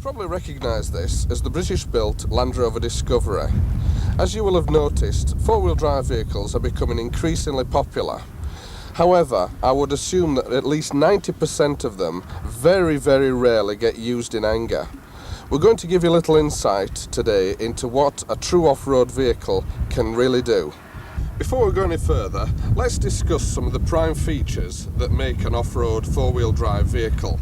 probably recognise this as the British-built Land Rover Discovery. As you will have noticed, four-wheel drive vehicles are becoming increasingly popular. However, I would assume that at least 90% of them very, very rarely get used in anger. We're going to give you a little insight today into what a true off-road vehicle can really do. Before we go any further, let's discuss some of the prime features that make an off-road four-wheel drive vehicle.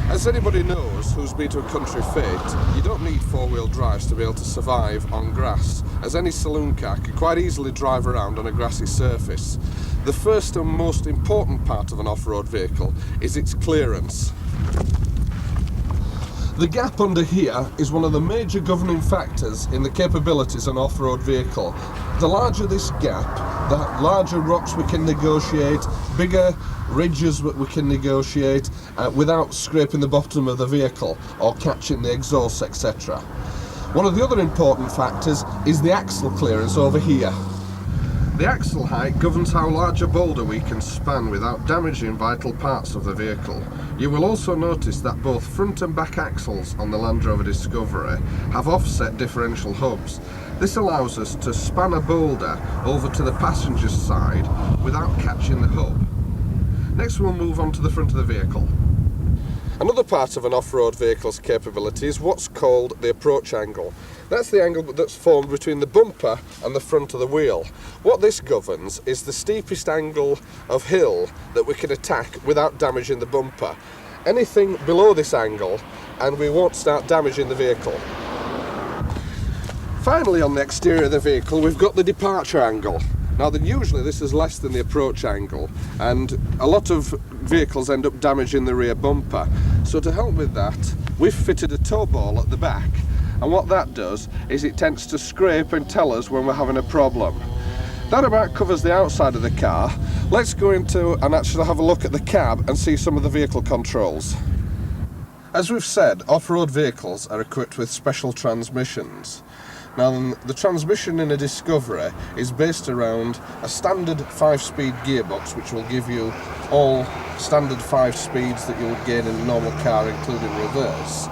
As anybody knows who's been to a country fete, you don't need four-wheel drives to be able to survive on grass, as any saloon car can quite easily drive around on a grassy surface. The first and most important part of an off-road vehicle is its clearance. The gap under here is one of the major governing factors in the capabilities of an off-road vehicle. The larger this gap, the larger rocks we can negotiate, bigger ridges that we can negotiate without scraping the bottom of the vehicle or catching the exhaust, etc. One of the other important factors is the axle clearance over here. The axle height governs how large a boulder we can span without damaging vital parts of the vehicle. You will also notice that both front and back axles on the Land Rover Discovery have offset differential hubs. This allows us to span a boulder over to the passenger side without catching the hub. Next we'll move on to the front of the vehicle. Another part of an off-road vehicle's capability is what's called the approach angle. That's the angle that's formed between the bumper and the front of the wheel. What this governs is the steepest angle of hill that we can attack without damaging the bumper. Anything below this angle and we won't start damaging the vehicle. Finally, on the exterior of the vehicle we've got the departure angle. Now usually this is less than the approach angle, and a lot of vehicles end up damaging the rear bumper. So to help with that, we've fitted a tow ball at the back, and what that does is it tends to scrape and tell us when we're having a problem. That about covers the outside of the car. Let's go into and actually have a look at the cab and see some of the vehicle controls. As we've said, off-road vehicles are equipped with special transmissions. Now, the transmission in a Discovery is based around a standard 5-speed gearbox, which will give you all standard 5 speeds that you'll gain in a normal car, including reverse.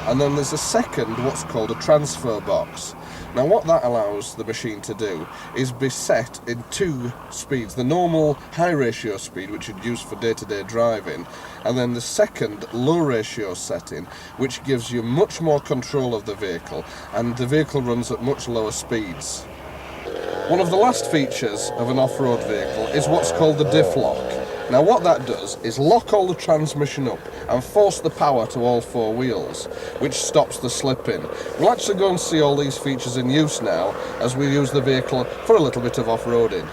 And then there's a second, what's called a transfer box. Now what that allows the machine to do is be set in 2 speeds, the normal high ratio speed which you'd use for day-to-day driving, and then the second low ratio setting which gives you much more control of the vehicle, and the vehicle runs at much lower speeds. One of the last features of an off-road vehicle is what's called the diff lock. Now what that does is lock all the transmission up and force the power to all 4 wheels, which stops the slipping. We'll actually go and see all these features in use now as we use the vehicle for a little bit of off-roading.